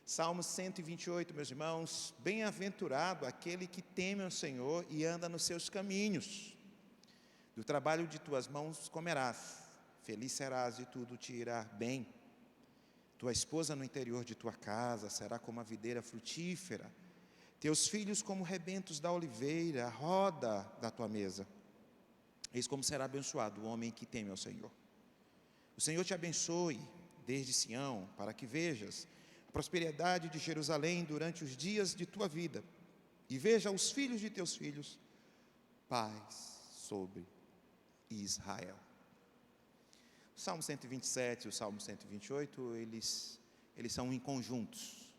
Salmo 128, meus irmãos: bem-aventurado aquele que teme ao Senhor e anda nos seus caminhos. Do trabalho de tuas mãos comerás, feliz serás e tudo te irá bem. Tua esposa no interior de tua casa será como a videira frutífera, teus filhos como rebentos da oliveira, a roda da tua mesa. Eis como será abençoado o homem que teme ao Senhor. O Senhor te abençoe desde Sião, para que vejas a prosperidade de Jerusalém durante os dias de tua vida, e veja os filhos de teus filhos, paz sobre Israel. O Salmo 127 e o Salmo 128, eles são em conjuntos.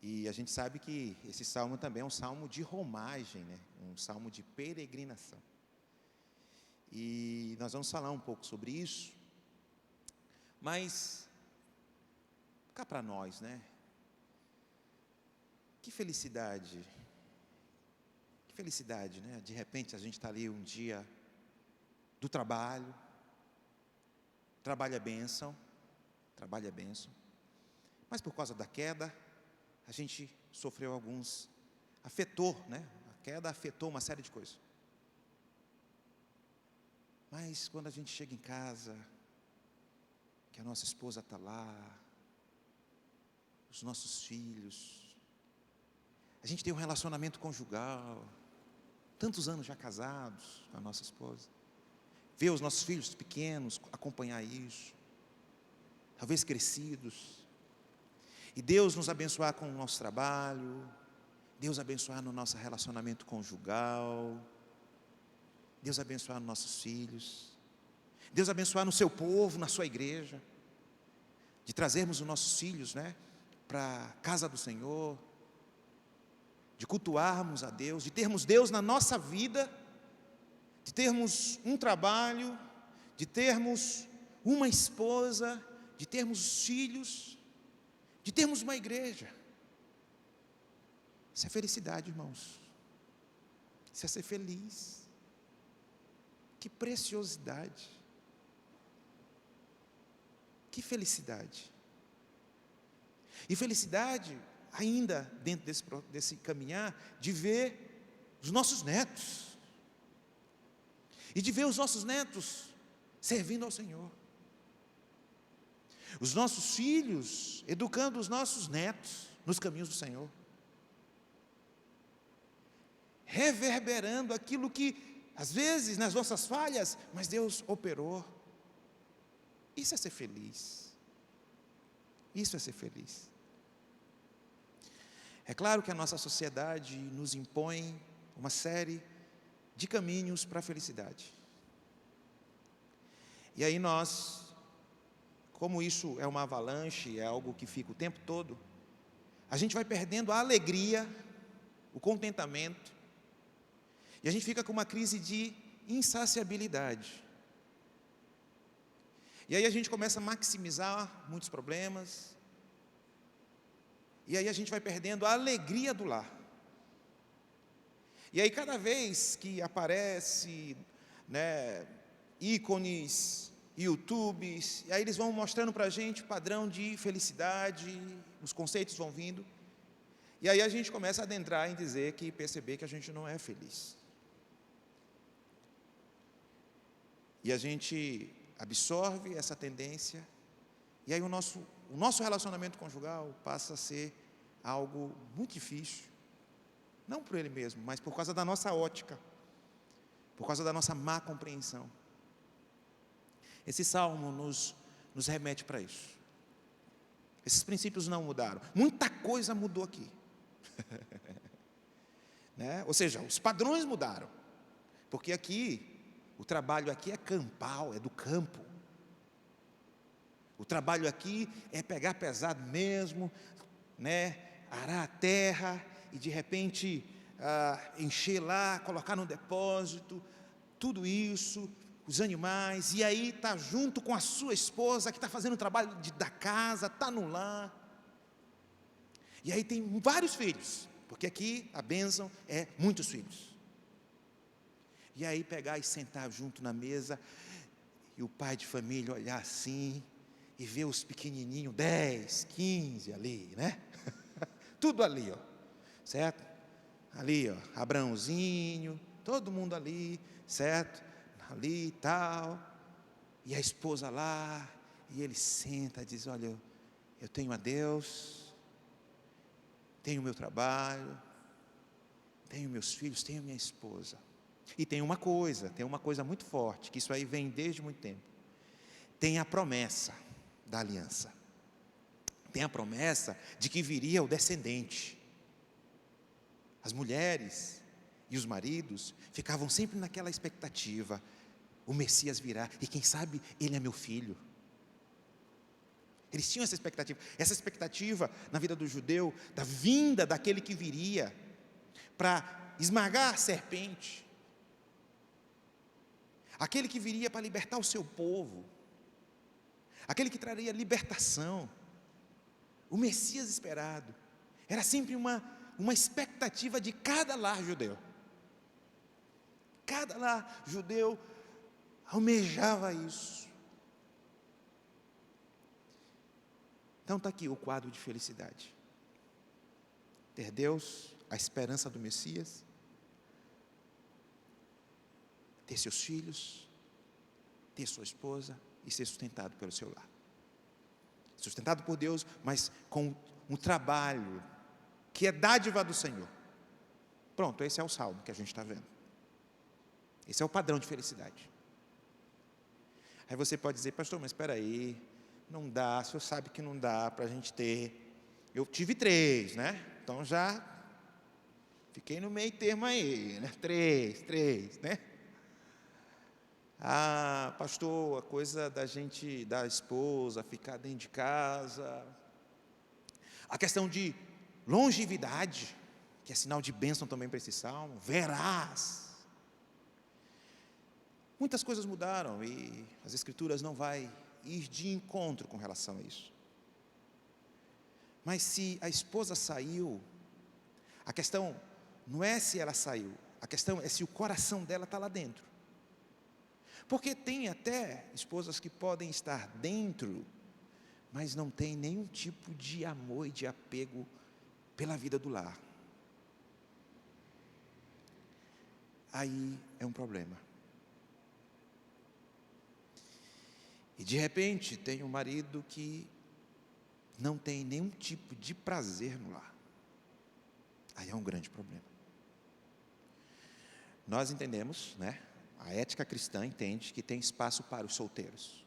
E a gente sabe que esse salmo também é um salmo de romagem, né? Um salmo de peregrinação. E nós vamos falar um pouco sobre isso. Mas, cá para nós, né? Que felicidade, né? De repente a gente está ali um dia do trabalho é bênção, mas por causa da queda, a gente sofreu afetou, né? A queda afetou uma série de coisas. Mas quando a gente chega em casa, que a nossa esposa está lá, os nossos filhos, a gente tem um relacionamento conjugal, tantos anos já casados com a nossa esposa, ver os nossos filhos pequenos, acompanhar isso, talvez crescidos, e Deus nos abençoar com o nosso trabalho, Deus abençoar no nosso relacionamento conjugal, Deus abençoar nos nossos filhos, Deus abençoar no seu povo, na sua igreja, de trazermos os nossos filhos, né, para a casa do Senhor, de cultuarmos a Deus, de termos Deus na nossa vida, de termos um trabalho, de termos uma esposa, de termos filhos, de termos uma igreja. Isso é felicidade, irmãos. Isso é ser feliz. Que preciosidade. Que felicidade. E felicidade, ainda dentro desse caminhar, de ver os nossos netos. E de ver os nossos netos servindo ao Senhor. Os nossos filhos educando os nossos netos nos caminhos do Senhor. Reverberando aquilo que, às vezes, nas nossas falhas, mas Deus operou. Isso é ser feliz. Isso é ser feliz. É claro que a nossa sociedade nos impõe uma série de caminhos para a felicidade. E aí nós, como isso é uma avalanche, é algo que fica o tempo todo, a gente vai perdendo a alegria, o contentamento, e a gente fica com uma crise de insaciabilidade. E aí a gente começa a maximizar muitos problemas, e aí a gente vai perdendo a alegria do lar. E aí cada vez que aparece, né, ícones, YouTubes, e aí eles vão mostrando para a gente o padrão de felicidade, os conceitos vão vindo, e aí a gente começa a adentrar em perceber que a gente não é feliz. E a gente absorve essa tendência, e aí o nosso relacionamento conjugal passa a ser algo muito difícil, não por ele mesmo, mas por causa da nossa ótica, por causa da nossa má compreensão. Esse salmo nos remete para isso. Esses princípios não mudaram. Muita coisa mudou aqui. Né? Ou seja, os padrões mudaram. Porque aqui, o trabalho aqui é campal, é do campo. O trabalho aqui é pegar pesado mesmo, né? Arar a terra e de repente encher lá, colocar no depósito, tudo isso, os animais, e aí está junto com a sua esposa, que está fazendo o trabalho da casa, está no lar, e aí tem vários filhos, porque aqui a bênção é muitos filhos, e aí pegar e sentar junto na mesa, e o pai de família olhar assim, e ver os pequenininhos, 10, 15 ali, né? Tudo ali, ó, certo? Ali, ó, Abraãozinho, todo mundo ali, certo? Ali e tal, e a esposa lá, e ele senta e diz: olha, eu tenho a Deus, tenho o meu trabalho, tenho meus filhos, tenho minha esposa. E tem uma coisa muito forte, que isso aí vem desde muito tempo. Tem a promessa da aliança. Tem a promessa de que viria o descendente. As mulheres e os maridos ficavam sempre naquela expectativa: o Messias virá, e quem sabe ele é meu filho. Eles tinham essa expectativa na vida do judeu, da vinda daquele que viria para esmagar a serpente, aquele que viria para libertar o seu povo, aquele que traria libertação, o Messias esperado. Era sempre uma expectativa de cada lar judeu. Cada lar judeu almejava isso. Então está aqui o quadro de felicidade: ter Deus, a esperança do Messias, ter seus filhos, ter sua esposa e ser sustentado pelo seu lar. Sustentado por Deus, mas com um trabalho que é dádiva do Senhor. Pronto, esse é o salmo que a gente está vendo. Esse é o padrão de felicidade. Aí você pode dizer: pastor, mas espera aí, não dá, o senhor sabe que não dá para a gente ter. Eu tive 3, né? Então já fiquei no meio termo aí, né? 3, né? Ah, pastor, a coisa da esposa ficar dentro de casa, a questão de longevidade, que é sinal de bênção também para esse salmo, verás. Muitas coisas mudaram e as Escrituras não vai ir de encontro com relação a isso. Mas se a esposa saiu, a questão não é se ela saiu, a questão é se o coração dela está lá dentro. Porque tem até esposas que podem estar dentro, mas não tem nenhum tipo de amor e de apego pela vida do lar. Aí é um problema. E de repente tem um marido que não tem nenhum tipo de prazer no lar. Aí é um grande problema. Nós entendemos, né? A ética cristã entende que tem espaço para os solteiros.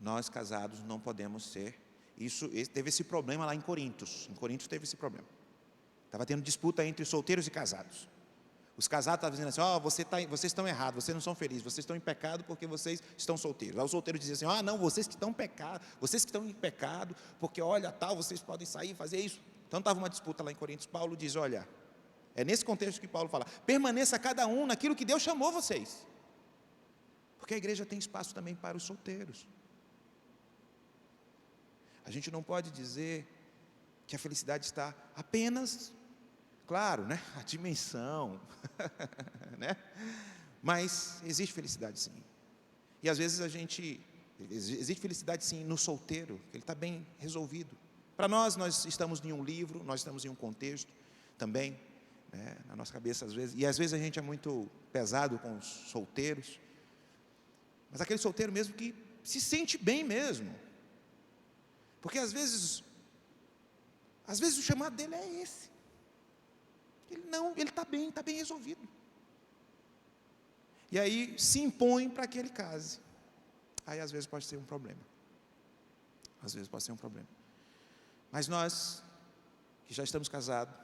Nós casados não podemos ser. Teve esse problema lá em Corintos. Em Corintos teve esse problema. Estava tendo disputa entre os solteiros e casados. Os casados estavam dizendo assim: vocês estão errados, vocês não são felizes, vocês estão em pecado porque vocês estão solteiros. Aí os solteiros diziam assim: não, vocês que estão em pecado, porque olha tal, vocês podem sair e fazer isso. Então estava uma disputa lá em Corintos. Paulo diz: olha, é nesse contexto que Paulo fala: permaneça cada um naquilo que Deus chamou vocês. Porque a igreja tem espaço também para os solteiros. A gente não pode dizer que a felicidade está apenas, claro, né, a dimensão, né? Mas existe felicidade sim. E às vezes existe felicidade sim no solteiro, que ele está bem resolvido. Para nós estamos em um livro, nós estamos em um contexto também, né, na nossa cabeça às vezes, e às vezes a gente é muito pesado com os solteiros, mas aquele solteiro mesmo que se sente bem mesmo, porque às vezes o chamado dele é esse. Ele está bem resolvido. E aí se impõe para que ele case. Aí às vezes pode ser um problema. Mas nós, que já estamos casados,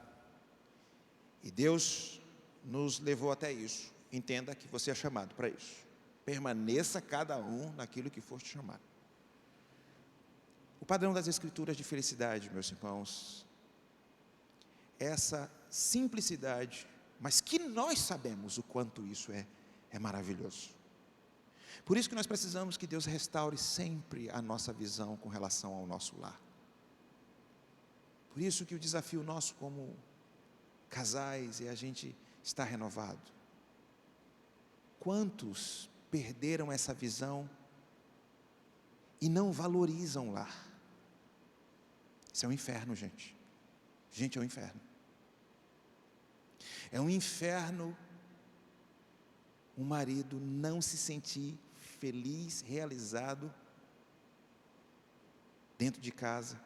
e Deus nos levou até isso, entenda que você é chamado para isso. Permaneça cada um naquilo que for te chamado. O padrão das Escrituras de felicidade, meus irmãos, essa simplicidade, mas que nós sabemos o quanto isso é maravilhoso. Por isso que nós precisamos que Deus restaure sempre a nossa visão com relação ao nosso lar. Por isso que o desafio nosso como casais é a gente estar renovado. Quantos perderam essa visão e não valorizam o lar. Isso é um inferno, gente. Gente, é um inferno. É um inferno um marido não se sentir feliz, realizado dentro de casa,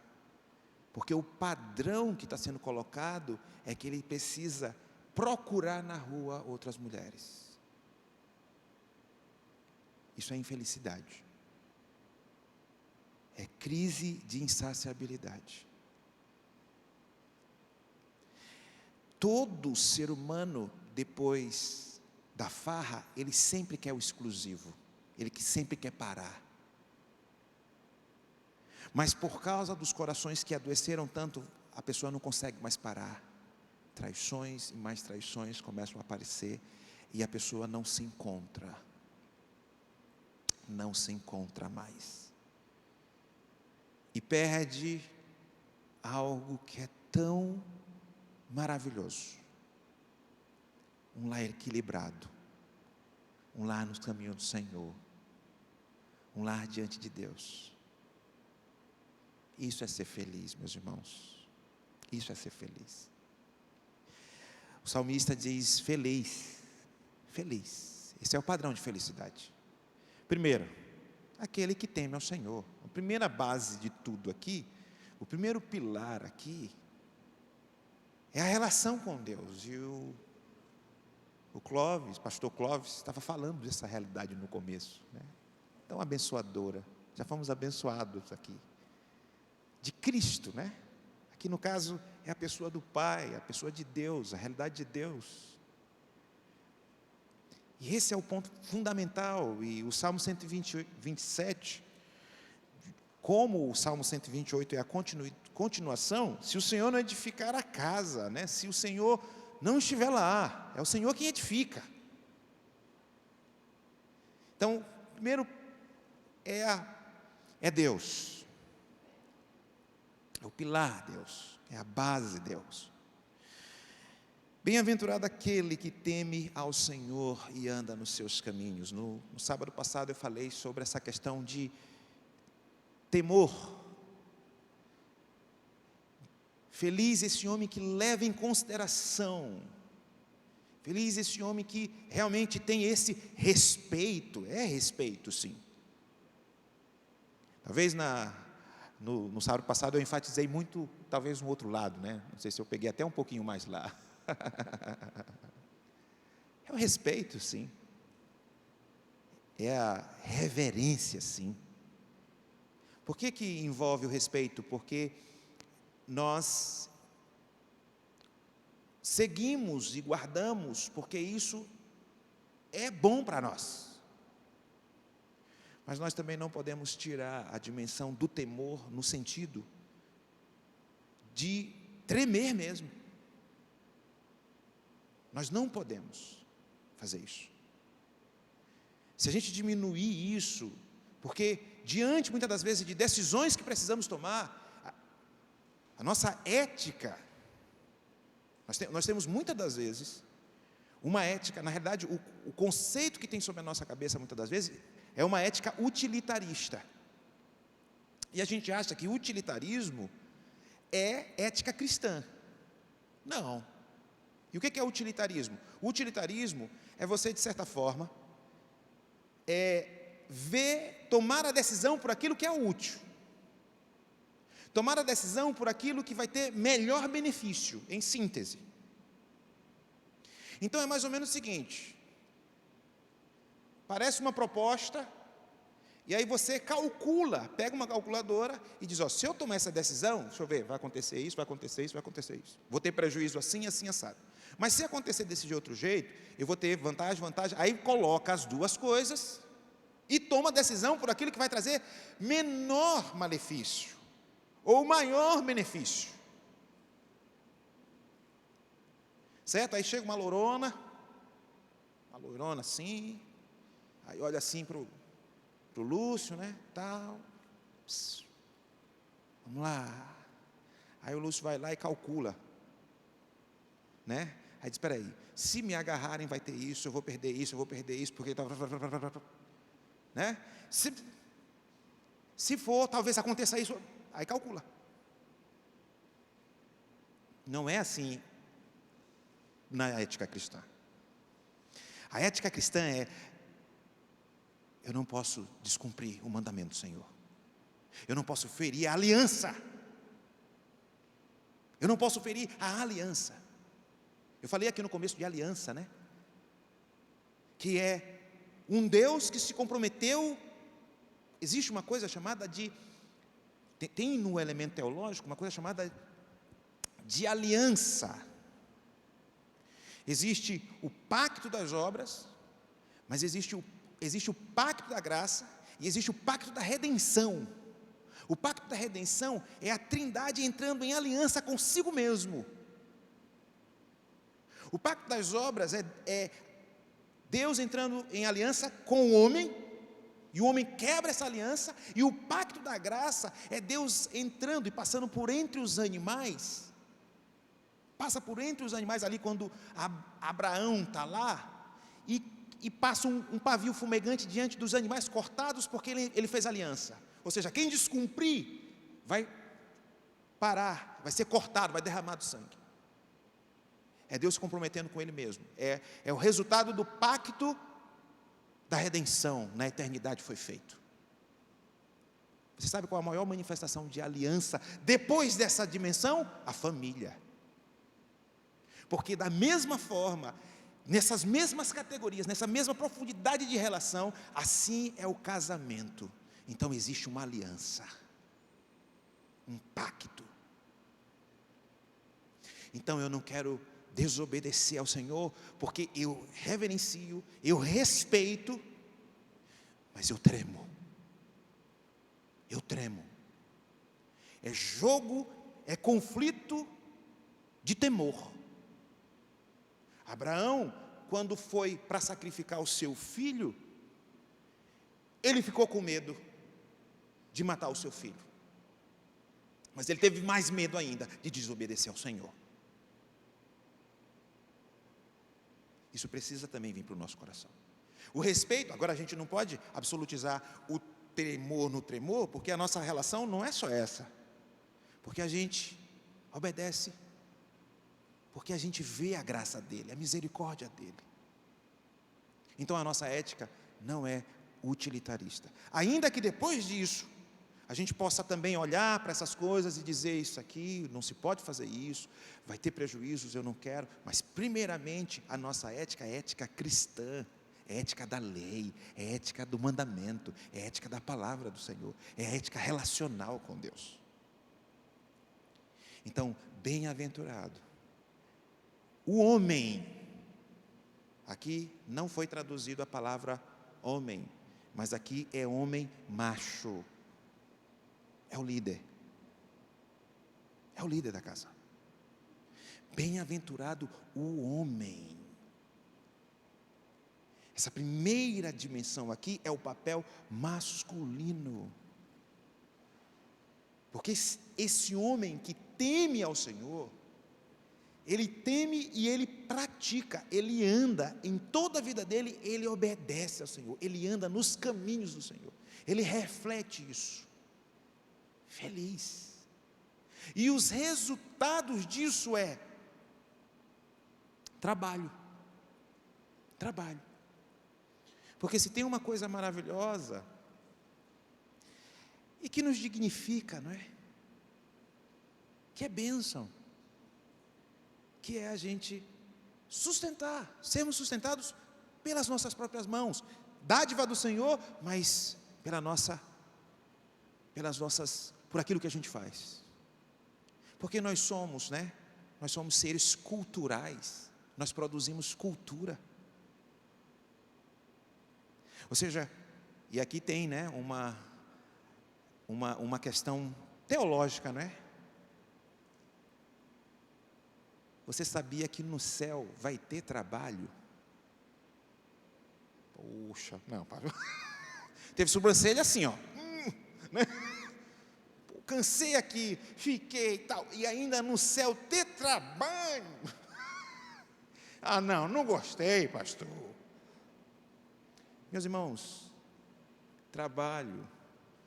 porque o padrão que está sendo colocado é que ele precisa procurar na rua outras mulheres. Isso é infelicidade. É crise de insaciabilidade. Todo ser humano, depois da farra, ele sempre quer o exclusivo, ele sempre quer parar. Mas por causa dos corações que adoeceram tanto, a pessoa não consegue mais parar. Traições e mais traições começam a aparecer, e a pessoa não se encontra. Não se encontra mais. E perde algo que é tão maravilhoso. Um lar equilibrado. Um lar nos caminhos do Senhor. Um lar diante de Deus. Isso é ser feliz, meus irmãos. Isso é ser feliz. O salmista diz: feliz, feliz. Esse é o padrão de felicidade. Primeiro, aquele que teme ao Senhor. A primeira base de tudo aqui, o primeiro pilar aqui, é a relação com Deus. E o Clóvis, pastor Clóvis, estava falando dessa realidade no começo, né? Tão abençoadora. Já fomos abençoados aqui. De Cristo, né? Aqui no caso é a pessoa do Pai, a pessoa de Deus, a realidade de Deus. E esse é o ponto fundamental. E o Salmo 127, como o Salmo 128 é a continuação, se o Senhor não edificar a casa, né? Se o Senhor não estiver lá, é o Senhor quem edifica. Então, primeiro é Deus. É o pilar Deus, é a base Deus. Bem-aventurado aquele que teme ao Senhor e anda nos seus caminhos. No sábado passado eu falei sobre essa questão de temor. Feliz esse homem que leva em consideração. Feliz esse homem que realmente tem esse respeito. É respeito, sim. Talvez no sábado passado eu enfatizei muito, talvez no outro lado, né? Não sei se eu peguei até um pouquinho mais lá. É o respeito, sim. É a reverência, sim. Por que envolve o respeito? Porque nós seguimos e guardamos, porque isso é bom para nós. Mas nós também não podemos tirar a dimensão do temor no sentido de tremer mesmo. Nós não podemos fazer isso. Se a gente diminuir isso, porque diante muitas das vezes de decisões que precisamos tomar, a nossa ética, nós temos muitas das vezes uma ética, na realidade o conceito que tem sobre a nossa cabeça muitas das vezes é uma ética utilitarista. E a gente acha que utilitarismo é ética cristã. Não. E o que é utilitarismo? O utilitarismo é você, de certa forma, tomar a decisão por aquilo que é útil. Tomar a decisão por aquilo que vai ter melhor benefício, em síntese. Então é mais ou menos o seguinte: parece uma proposta, e aí você calcula, pega uma calculadora e diz: ó, se eu tomar essa decisão, deixa eu ver, vai acontecer isso, vai acontecer isso, vai acontecer isso. Vou ter prejuízo assim, assim, assado. Mas se acontecer desse de outro jeito, eu vou ter vantagem. Aí coloca as duas coisas e toma a decisão por aquilo que vai trazer menor malefício ou maior benefício. Certo? Aí chega uma lourona assim, aí olha assim para o Lúcio, né, tal, vamos lá. Aí o Lúcio vai lá e calcula, né? Aí diz: espera aí, se me agarrarem vai ter isso, eu vou perder isso, porque né? Se for, talvez aconteça isso, aí calcula. Não é assim na ética cristã. A ética cristã é: eu não posso descumprir o mandamento do Senhor. Eu não posso ferir a aliança. Eu não posso ferir a aliança. Eu falei aqui no começo de aliança, né? Que é um Deus que se comprometeu. Existe uma coisa chamada de, tem no elemento teológico uma coisa chamada de aliança. Existe o pacto das obras, mas existe o pacto da graça e existe o pacto da redenção. O pacto da redenção é a Trindade entrando em aliança consigo mesmo. O pacto das obras é Deus entrando em aliança com o homem, e o homem quebra essa aliança. E o pacto da graça é Deus entrando e passando por entre os animais. Passa por entre os animais ali quando Abraão está lá, e passa um pavio fumegante diante dos animais cortados, porque ele fez aliança. Ou seja, quem descumprir vai parar, vai ser cortado, vai derramar do sangue. É Deus se comprometendo com Ele mesmo. É o resultado do pacto da redenção, na eternidade foi feito. Você sabe qual a maior manifestação de aliança depois dessa dimensão? A família. Porque da mesma forma, nessas mesmas categorias, nessa mesma profundidade de relação, assim é o casamento. Então existe uma aliança, um pacto. Então eu não quero desobedecer ao Senhor, porque eu reverencio, eu respeito, mas eu tremo. Eu tremo. É jogo, é conflito de temor. Abraão, quando foi para sacrificar o seu filho, ele ficou com medo de matar o seu filho. Mas ele teve mais medo ainda de desobedecer ao Senhor. Isso precisa também vir para o nosso coração. O respeito, agora a gente não pode absolutizar o tremor no tremor, porque a nossa relação não é só essa. Porque a gente obedece, porque a gente vê a graça dele, a misericórdia dele. Então a nossa ética não é utilitarista. Ainda que depois disso, a gente possa também olhar para essas coisas e dizer: isso aqui, não se pode fazer isso, vai ter prejuízos, eu não quero. Mas primeiramente a nossa ética é ética cristã, é ética da lei, é ética do mandamento, é ética da palavra do Senhor, é ética relacional com Deus. Então, bem-aventurado o homem. Aqui não foi traduzido a palavra homem, mas aqui é homem macho. É o líder. É o líder da casa. Bem-aventurado o homem. Essa primeira dimensão aqui é o papel masculino. Porque esse homem que teme ao Senhor, ele teme e ele pratica, ele anda, em toda a vida dele, ele obedece ao Senhor, ele anda nos caminhos do Senhor, ele reflete isso, feliz. E os resultados disso é trabalho, porque se tem uma coisa maravilhosa, e que nos dignifica, não é? Que é bênção, que é a gente sermos sustentados pelas nossas próprias mãos, dádiva do Senhor, mas por aquilo que a gente faz, porque nós somos, né? Nós somos seres culturais, nós produzimos cultura, ou seja, e aqui tem, né, uma questão teológica, não é? Você sabia que no céu vai ter trabalho? Poxa, não, parou. Teve sobrancelha assim, ó. Né? Cansei aqui, fiquei e tal, e ainda no céu ter trabalho. Ah, não gostei, pastor. Meus irmãos, trabalho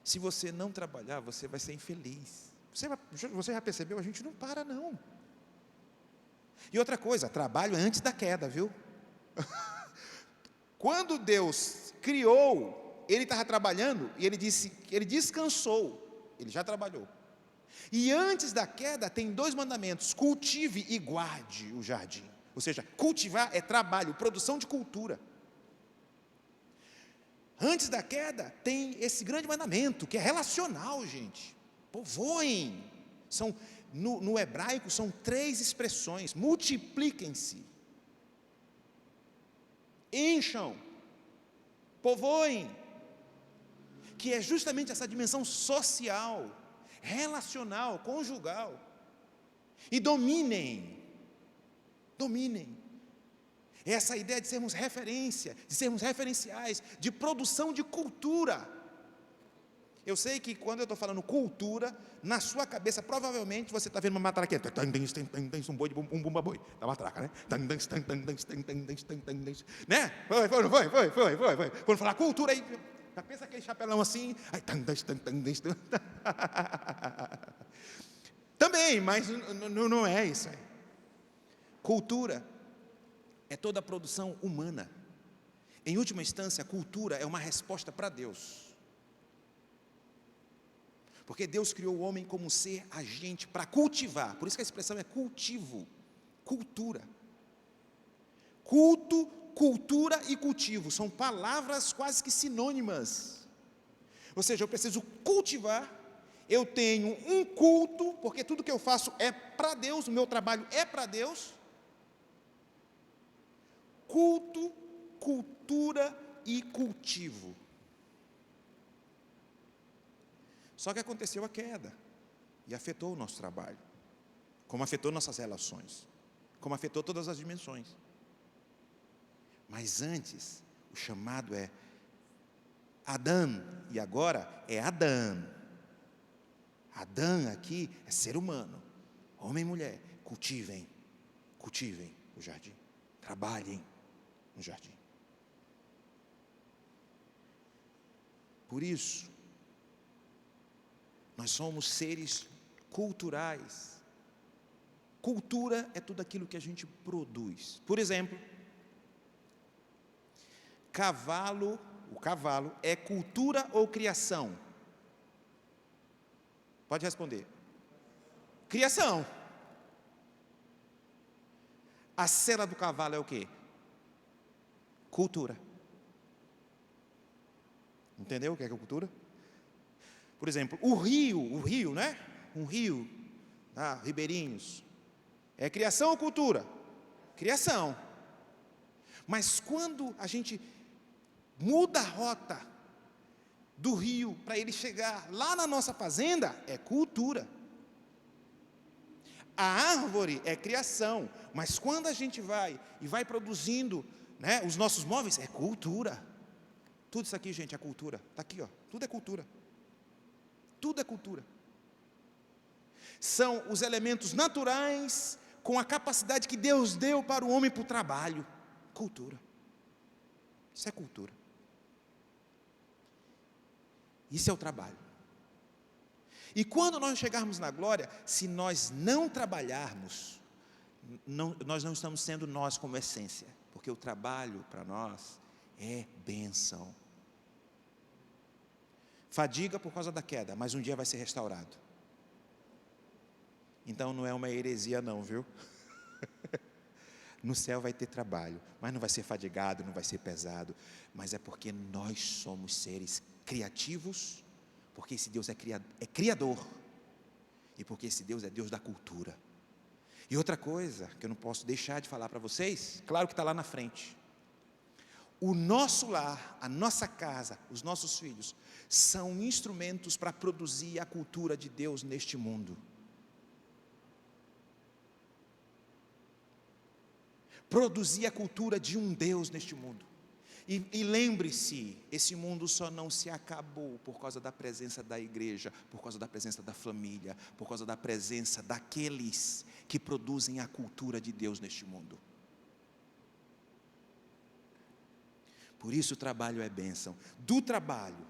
Se você não trabalhar, você vai ser infeliz. Você já percebeu? A gente não para, não. E outra coisa, trabalho é antes da queda, viu? Quando Deus criou, Ele estava trabalhando, e Ele disse, Ele descansou, Ele já trabalhou. E antes da queda, tem 2 mandamentos: cultive e guarde o jardim. Ou seja, cultivar é trabalho, produção de cultura. Antes da queda, tem esse grande mandamento, que é relacional, gente. Povoem. No hebraico, são 3 expressões: multipliquem-se, encham, povoem, que é justamente essa dimensão social, relacional, conjugal. E dominem. Essa ideia de sermos referência, de sermos referenciais, de produção de cultura. Eu sei que quando eu estou falando cultura, na sua cabeça, provavelmente, você está vendo uma matraquinha, um boi, um bumba boi, da matraca, né? Né? Foi. Quando falar cultura, aí, já pensa aquele chapelão assim, aí, também, mas não é isso aí. Cultura é toda a produção humana. Em última instância, a cultura é uma resposta para Deus. Porque Deus criou o homem como ser agente para cultivar. Por isso que a expressão é cultivo, cultura. Culto, cultura e cultivo são palavras quase que sinônimas. Ou seja, eu preciso cultivar, eu tenho um culto, porque tudo que eu faço é para Deus, o meu trabalho é para Deus. Culto, cultura e cultivo. Só que aconteceu a queda, e afetou o nosso trabalho, como afetou nossas relações, como afetou todas as dimensões. Mas antes, o chamado é Adão, e agora é Adão. Adão aqui é ser humano, homem e mulher. Cultivem o jardim, trabalhem no jardim. Por isso, nós somos seres culturais. Cultura é tudo aquilo que a gente produz. Por exemplo, o cavalo é cultura ou criação? Pode responder. Criação. A sela do cavalo é o quê? Cultura. Entendeu o que é cultura? Por exemplo, o rio, né? Um rio, ribeirinhos. É criação ou cultura? Criação. Mas quando a gente muda a rota do rio para ele chegar lá na nossa fazenda, é cultura. A árvore é criação, mas quando a gente vai produzindo, né, os nossos móveis, é cultura. Tudo isso aqui, gente, é cultura. Está aqui, ó, tudo é cultura. Tudo é cultura. São os elementos naturais com a capacidade que Deus deu para o homem para o trabalho. Cultura. Isso é cultura. Isso é o trabalho. E quando nós chegarmos na glória, se nós não trabalharmos, nós não estamos sendo nós como essência, porque o trabalho para nós é bênção. Fadiga por causa da queda, mas um dia vai ser restaurado. Então não é uma heresia não, viu? No céu vai ter trabalho, mas não vai ser fadigado, não vai ser pesado, mas é porque nós somos seres criativos, porque esse Deus é criador, e porque esse Deus é Deus da cultura. E outra coisa que eu não posso deixar de falar para vocês, claro que está lá na frente, o nosso lar, a nossa casa, os nossos filhos, são instrumentos para produzir a cultura de Deus neste mundo. Produzir a cultura de um Deus neste mundo. E lembre-se, esse mundo só não se acabou por causa da presença da igreja, por causa da presença da família, por causa da presença daqueles que produzem a cultura de Deus neste mundo. Por isso o trabalho é bênção. Do trabalho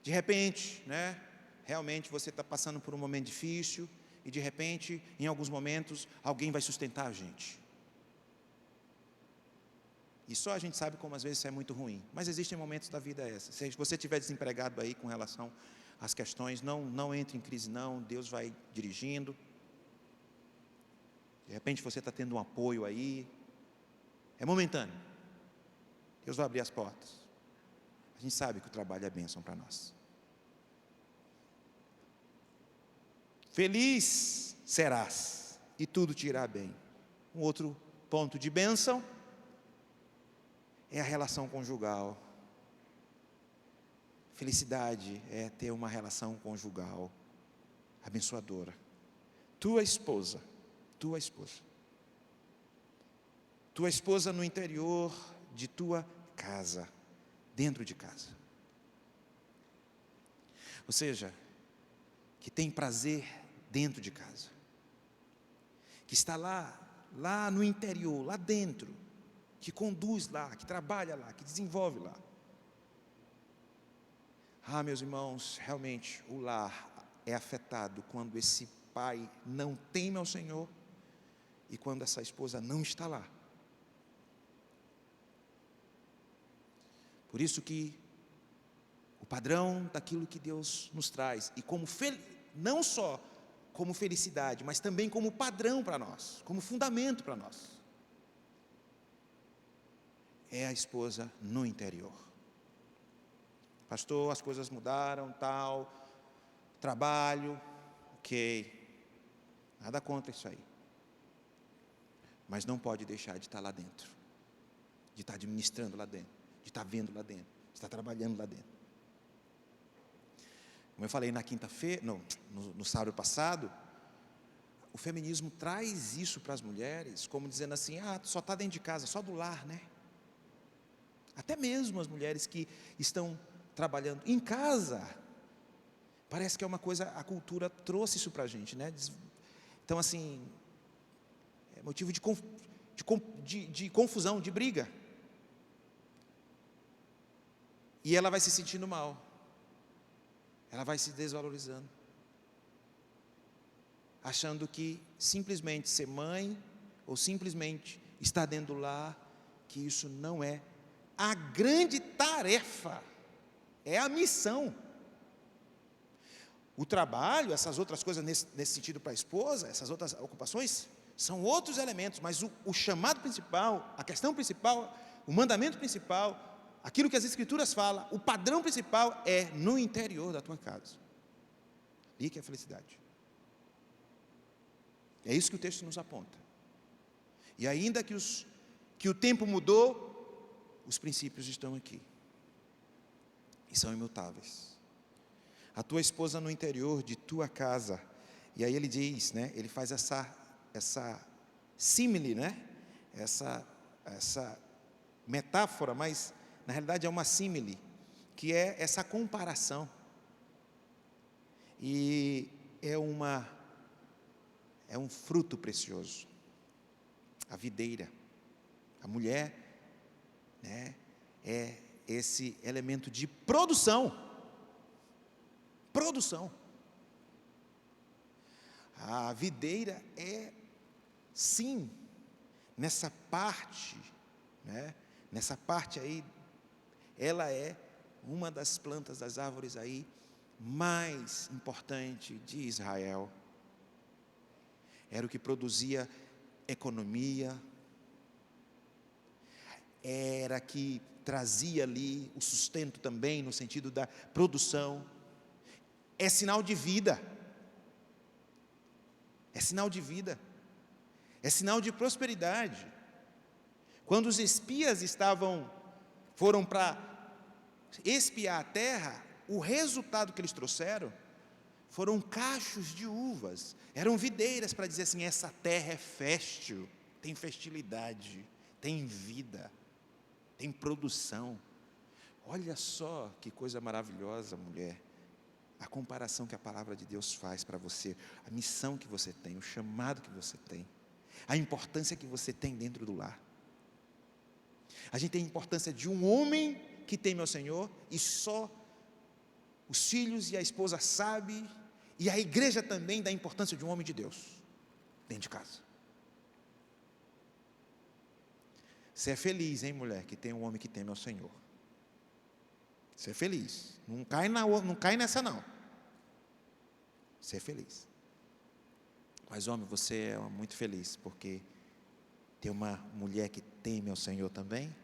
De repente, né, realmente você está passando por um momento difícil, e de repente, em alguns momentos, alguém vai sustentar a gente. E só a gente sabe como às vezes isso é muito ruim. Mas existem momentos da vida essa. Se você estiver desempregado aí com relação às questões, não entre em crise não, Deus vai dirigindo. De repente você está tendo um apoio aí, é momentâneo. Deus vai abrir as portas. A gente sabe que o trabalho é bênção para nós. Feliz serás, e tudo te irá bem. Um outro ponto de bênção é a relação conjugal. Felicidade é ter uma relação conjugal abençoadora. Tua esposa no interior de tua casa, dentro de casa. Ou seja, que tem prazer dentro de casa, que está lá no interior, lá dentro, que conduz lá, que trabalha lá, que desenvolve lá. Meus irmãos, realmente o lar é afetado quando esse pai não teme ao Senhor e quando essa esposa não está lá. Por isso que o padrão daquilo que Deus nos traz, e como não só como felicidade, mas também como padrão para nós, como fundamento para nós, é a esposa no interior. Pastor, as coisas mudaram, tal, trabalho, ok, nada contra isso aí. Mas não pode deixar de estar lá dentro, de estar administrando lá dentro, de estar vendo lá dentro, de estar trabalhando lá dentro. Como eu falei na quinta-feira, no sábado passado, o feminismo traz isso para as mulheres, como dizendo assim, só está dentro de casa, só do lar, né? Até mesmo as mulheres que estão trabalhando em casa, parece que é uma coisa, a cultura trouxe isso para a gente, né? Então assim, é motivo de confusão, de briga, e ela vai se sentindo mal, ela vai se desvalorizando, achando que simplesmente ser mãe, ou simplesmente estar dentro do lar, que isso não é a grande tarefa, é a missão. O trabalho, essas outras coisas nesse sentido para a esposa, essas outras ocupações, são outros elementos, mas o chamado principal, a questão principal, o mandamento principal, aquilo que as Escrituras falam, o padrão principal é no interior da tua casa. Ali que é a felicidade. É isso que o texto nos aponta. E ainda que o tempo mudou, os princípios estão aqui. E são imutáveis. A tua esposa no interior de tua casa. E aí ele diz, né? Ele faz essa símile, né? Essa metáfora, mas na realidade é uma símile, que é essa comparação. E é um fruto precioso. A videira, a mulher, né, é esse elemento de produção. A videira é, sim, nessa parte, né, nessa parte aí, ela é uma das plantas das árvores aí mais importante de Israel. Era o que produzia economia, era que trazia ali o sustento também, no sentido da produção. É sinal de vida, é sinal de vida, é sinal de prosperidade. Quando os espias foram para espiar a terra, o resultado que eles trouxeram foram cachos de uvas, eram videiras para dizer assim, essa terra é fértil, tem fertilidade, tem vida, tem produção. Olha só que coisa maravilhosa, mulher, a comparação que a palavra de Deus faz para você, a missão que você tem, o chamado que você tem, a importância que você tem dentro do lar. A gente tem a importância de um homem que teme ao Senhor, e só os filhos e a esposa sabem, e a igreja também, da importância de um homem de Deus dentro de casa. Você é feliz, hein, mulher, que tem um homem que teme ao Senhor. Você é feliz. Não cai nessa, não. Você é feliz. Mas, homem, você é muito feliz, porque tem uma mulher que teme ao Senhor também,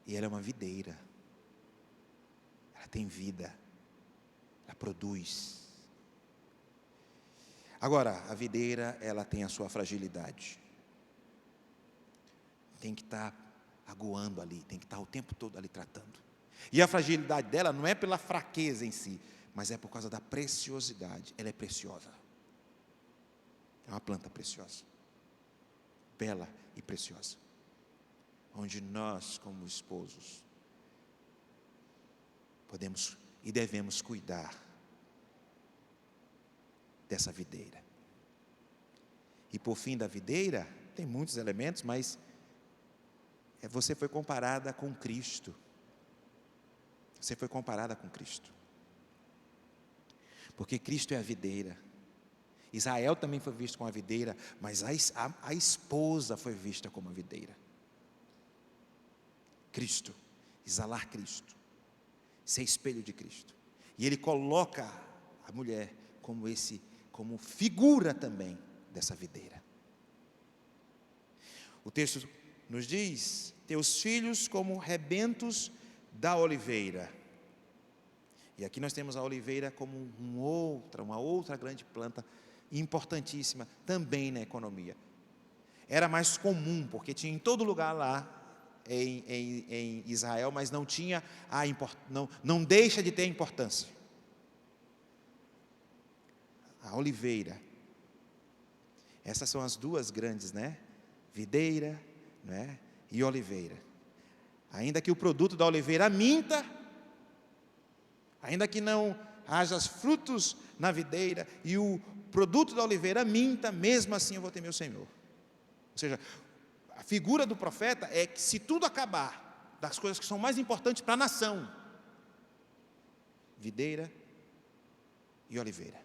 e ela é uma videira. Ela tem vida. Ela produz. Agora, a videira, ela tem a sua fragilidade. Tem que estar aguando ali, tem que estar o tempo todo ali tratando. E a fragilidade dela não é pela fraqueza em si, mas é por causa da preciosidade. Ela é preciosa. É uma planta preciosa. Bela e preciosa. Onde nós, como esposos, podemos e devemos cuidar dessa videira. E por fim da videira, tem muitos elementos, mas você foi comparada com Cristo. Você foi comparada com Cristo. Porque Cristo é a videira. Israel também foi visto como a videira, mas a esposa foi vista como a videira. Cristo, exalar Cristo, ser espelho de Cristo. E ele coloca a mulher como figura também dessa videira. O texto nos diz: teus filhos como rebentos da oliveira. E aqui nós temos a oliveira como uma outra grande planta importantíssima também na economia. Era mais comum, porque tinha em todo lugar lá em Israel, mas não tinha não deixa de ter importância. A oliveira. Essas são as duas grandes, videira, e oliveira. Ainda que o produto da oliveira minta, ainda que não haja frutos na videira, e o produto da oliveira minta, mesmo assim eu vou temer o Senhor. Ou seja, a figura do profeta é que se tudo acabar, das coisas que são mais importantes para a nação, videira e oliveira.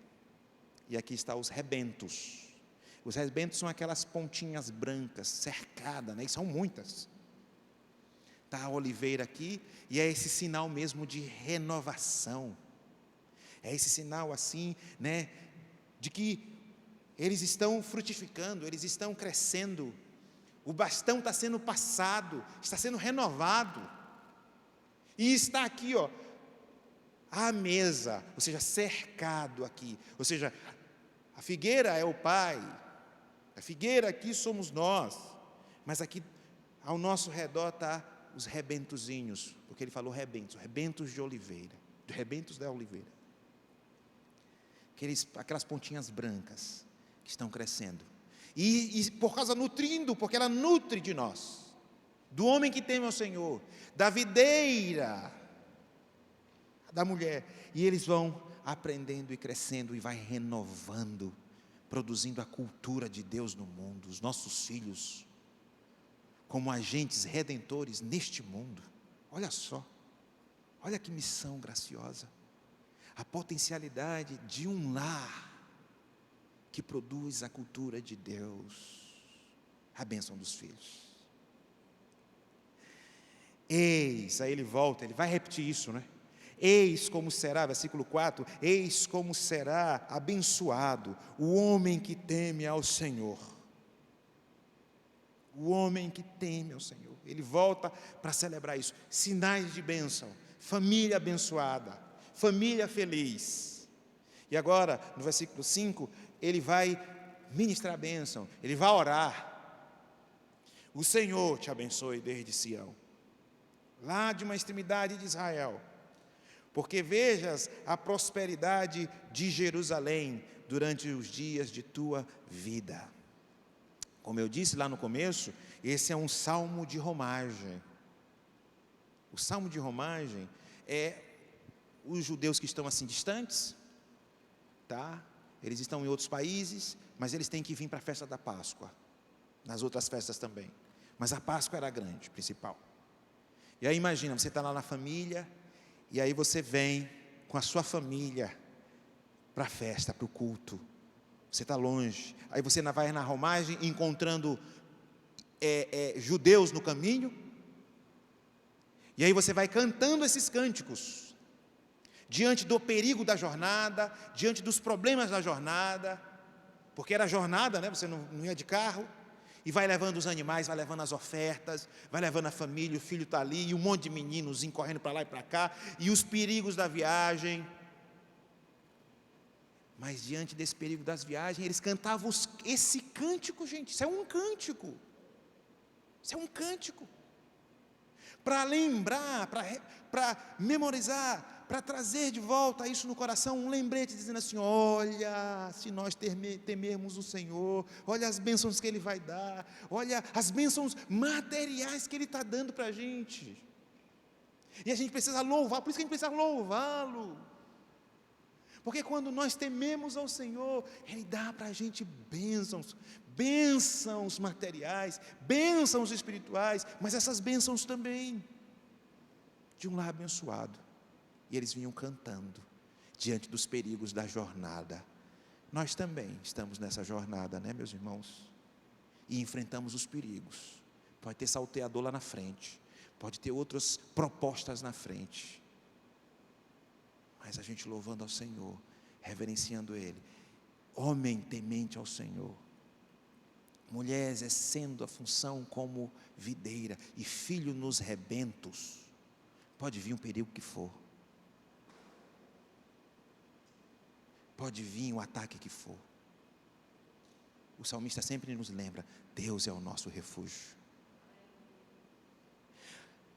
E aqui está os rebentos. Os rebentos são aquelas pontinhas brancas, cercadas, e são muitas. Está a oliveira aqui, e é esse sinal mesmo de renovação. É esse sinal assim, de que eles estão frutificando, eles estão crescendo. O bastão está sendo passado, está sendo renovado. E está aqui, à mesa, ou seja, cercado aqui. Ou seja, a figueira é o Pai, a figueira aqui somos nós, mas aqui ao nosso redor está os rebentozinhos, porque ele falou rebentos de oliveira, de rebentos da oliveira. Aquelas pontinhas brancas que estão crescendo. E por causa nutrindo, porque ela nutre de nós, do homem que teme ao Senhor, da videira, da mulher, e eles vão aprendendo e crescendo, e vai renovando, produzindo a cultura de Deus no mundo, os nossos filhos, como agentes redentores neste mundo. Olha só, olha que missão graciosa, a potencialidade de um lar, que produz a cultura de Deus, a bênção dos filhos. Eis, aí ele volta, ele vai repetir isso, Eis como será, versículo 4, eis como será abençoado o homem que teme ao Senhor. O homem que teme ao Senhor. Ele volta para celebrar isso, sinais de bênção, família abençoada, família feliz. E agora, no versículo 5, ele vai ministrar a bênção, ele vai orar. O Senhor te abençoe desde Sião, lá de uma extremidade de Israel, porque vejas a prosperidade de Jerusalém durante os dias de tua vida. Como eu disse lá no começo, esse é um salmo de romagem. O salmo de romagem é os judeus que estão assim distantes, eles estão em outros países, mas eles têm que vir para a festa da Páscoa, nas outras festas também, mas a Páscoa era a grande, principal. E aí imagina, você está lá na família, e aí você vem com a sua família para a festa, para o culto. Você está longe. Aí você vai na romagem encontrando judeus no caminho. E aí você vai cantando esses cânticos. Diante do perigo da jornada, diante dos problemas da jornada. Porque era jornada, né? Você não ia de carro. E vai levando os animais, vai levando as ofertas, vai levando a família, o filho está ali, e um monte de meninos correndo para lá e para cá, e os perigos da viagem. Mas diante desse perigo das viagens, eles cantavam esse cântico, gente. Isso é um cântico. Isso é um cântico. Para lembrar, para memorizar, para trazer de volta isso no coração, um lembrete dizendo assim: olha, se nós temermos o Senhor, olha as bênçãos que Ele vai dar, olha as bênçãos materiais que Ele está dando para a gente. E a gente precisa louvar, por isso que a gente precisa louvá-lo. Porque quando nós tememos ao Senhor, Ele dá para a gente bênçãos, bênçãos materiais, bênçãos espirituais, mas essas bênçãos também, de um lar abençoado. E eles vinham cantando, diante dos perigos da jornada. Nós também estamos nessa jornada, né, meus irmãos? E enfrentamos os perigos. Pode ter salteador lá na frente, pode ter outras propostas na frente. Mas a gente louvando ao Senhor, reverenciando Ele. Homem temente ao Senhor. Mulher exercendo a função como videira. E filho nos rebentos. Pode vir um perigo que for. Pode vir o ataque que for. O salmista sempre nos lembra: Deus é o nosso refúgio.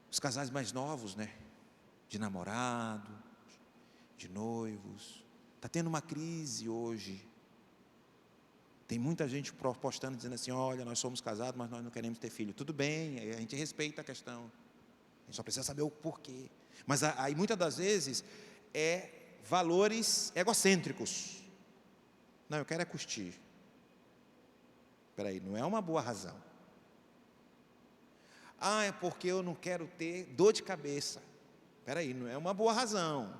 Os casais mais novos, né? De namorado, de noivos, está tendo uma crise hoje. Tem muita gente postando, dizendo assim: olha, nós somos casados, mas nós não queremos ter filho. Tudo bem, a gente respeita a questão, a gente só precisa saber o porquê. Mas aí muitas das vezes valores egocêntricos. Não, eu quero curtir. Espera aí, não é uma boa razão. É porque eu não quero ter dor de cabeça. Espera aí, não é uma boa razão.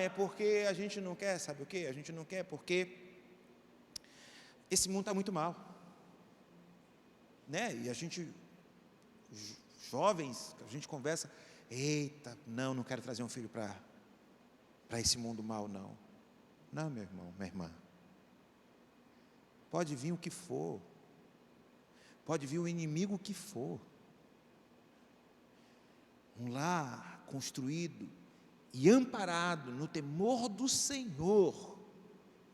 É porque a gente não quer, sabe o quê? A gente não quer porque esse mundo está muito mal, né? E a gente, jovens, a gente conversa: eita, não quero trazer um filho para esse mundo mal, não. Não, meu irmão, minha irmã. Pode vir o que for, pode vir o inimigo que for. Um lar construído e amparado no temor do Senhor,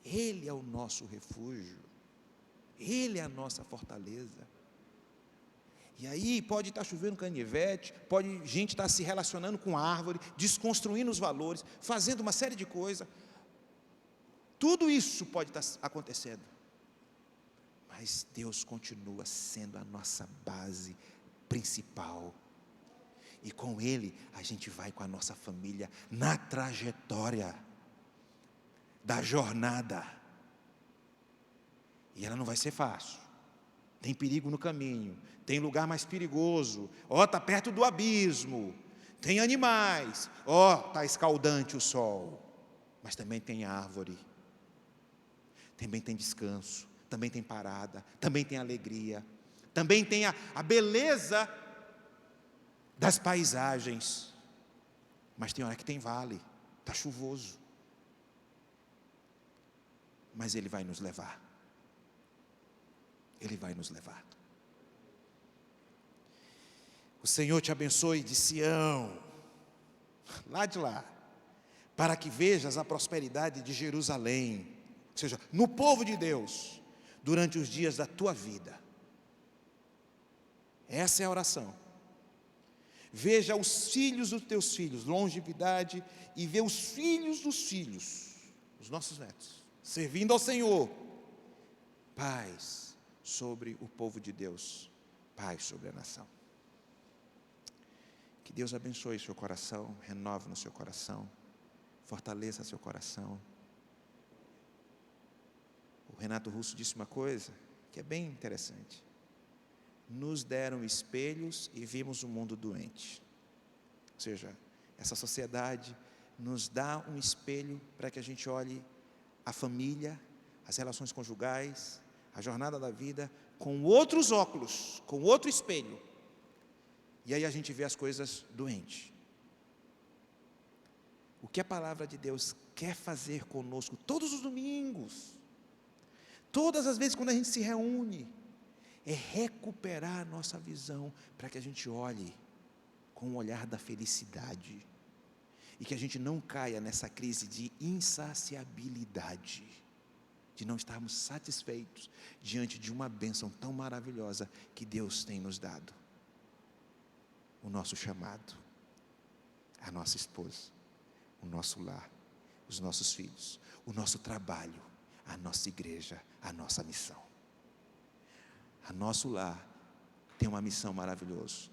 Ele é o nosso refúgio, Ele é a nossa fortaleza. E aí pode estar chovendo canivete, pode gente estar se relacionando com a árvore, desconstruindo os valores, fazendo uma série de coisas. Tudo isso pode estar acontecendo, mas Deus continua sendo a nossa base principal. E com Ele, a gente vai com a nossa família na trajetória da jornada. E ela não vai ser fácil. Tem perigo no caminho, tem lugar mais perigoso. Está perto do abismo. Tem animais. Está escaldante o sol. Mas também tem árvore. Também tem descanso. Também tem parada. Também tem alegria. Também tem a beleza das paisagens, mas tem hora que tem vale, está chuvoso, mas Ele vai nos levar, Ele vai nos levar. O Senhor te abençoe de Sião, lá de lá, para que vejas a prosperidade de Jerusalém, ou seja, no povo de Deus, durante os dias da tua vida. Essa é a oração. Veja os filhos dos teus filhos, longevidade, e vê os filhos dos filhos, os nossos netos, servindo ao Senhor. Paz sobre o povo de Deus, paz sobre a nação. Que Deus abençoe seu coração, renove no seu coração, fortaleça seu coração. O Renato Russo disse uma coisa que é bem interessante: nos deram espelhos e vimos o mundo doente. Ou seja, essa sociedade nos dá um espelho para que a gente olhe a família, as relações conjugais, a jornada da vida, com outros óculos, com outro espelho. E aí a gente vê as coisas doentes. O que a palavra de Deus quer fazer conosco todos os domingos, todas as vezes quando a gente se reúne, é recuperar a nossa visão para que a gente olhe com o olhar da felicidade e que a gente não caia nessa crise de insaciabilidade, de não estarmos satisfeitos diante de uma bênção tão maravilhosa que Deus tem nos dado. O nosso chamado, a nossa esposa, o nosso lar, os nossos filhos, o nosso trabalho, a nossa igreja, a nossa missão. A nosso lar tem uma missão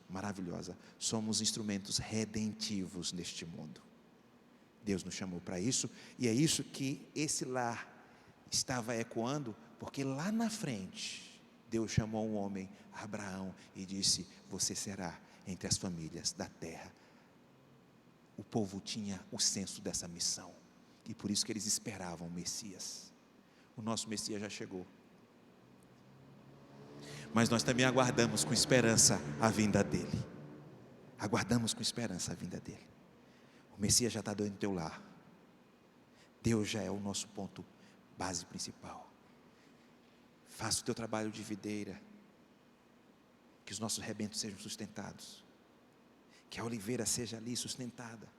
maravilhosa. Somos instrumentos redentivos neste mundo. Deus nos chamou para isso, e é isso que esse lar estava ecoando, porque lá na frente, Deus chamou um homem, Abraão, e disse: você será entre as famílias da terra. O povo tinha o senso dessa missão, e por isso que eles esperavam o Messias. O nosso Messias já chegou, mas nós também aguardamos com esperança a vinda dele. Aguardamos com esperança a vinda dele. O Messias já está dentro do teu lar. Deus já é o nosso ponto base principal. Faça o teu trabalho de videira, que os nossos rebentos sejam sustentados, que a oliveira seja ali sustentada,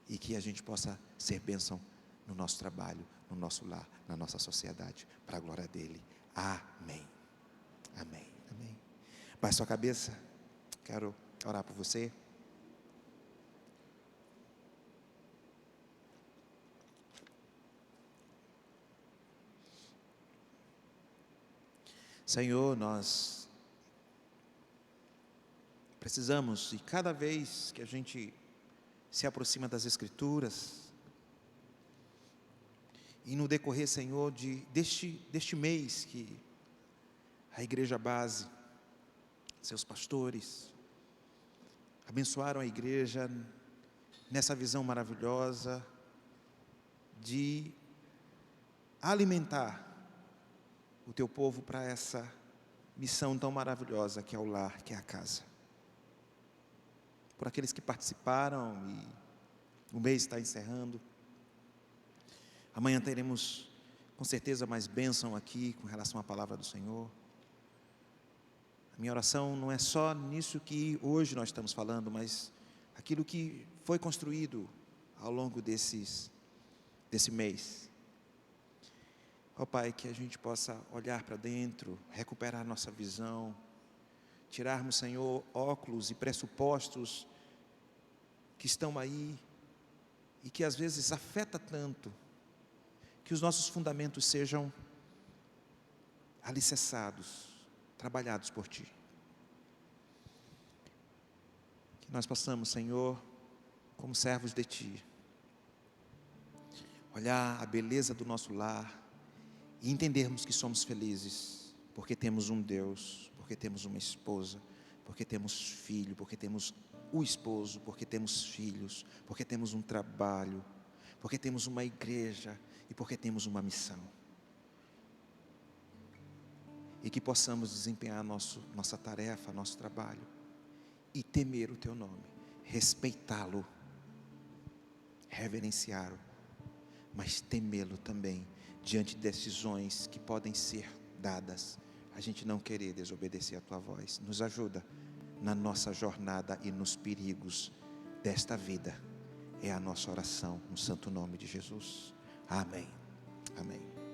e que a gente possa ser bênção no nosso trabalho, no nosso lar, na nossa sociedade, para a glória dele. Amém. Amém. Amém. Baixe sua cabeça, quero orar por você. Senhor, nós precisamos, e cada vez que a gente se aproxima das Escrituras, e no decorrer, Senhor, deste mês que a Igreja Base, seus pastores, abençoaram a igreja nessa visão maravilhosa de alimentar o teu povo para essa missão tão maravilhosa que é o lar, que é a casa. Por aqueles que participaram, e o mês está encerrando. Amanhã teremos com certeza mais bênção aqui com relação à palavra do Senhor. A minha oração não é só nisso que hoje nós estamos falando, mas aquilo que foi construído ao longo desse mês. Ó Pai, que a gente possa olhar para dentro, recuperar nossa visão, tirarmos, Senhor, óculos e pressupostos que estão aí e que às vezes afeta tanto, que os nossos fundamentos sejam alicerçados, trabalhados por Ti. Que nós possamos, Senhor, como servos de Ti, olhar a beleza do nosso lar e entendermos que somos felizes, porque temos um Deus, porque temos uma esposa, porque temos filho, porque temos o esposo, porque temos filhos, porque temos um trabalho, porque temos uma igreja e porque temos uma missão. E que possamos desempenhar nossa tarefa, nosso trabalho, e temer o Teu nome, respeitá-lo, reverenciá-lo, mas temê-lo também, diante de decisões que podem ser dadas, a gente não querer desobedecer a Tua voz. Nos ajuda na nossa jornada e nos perigos desta vida. É a nossa oração, no santo nome de Jesus. Amém. Amém.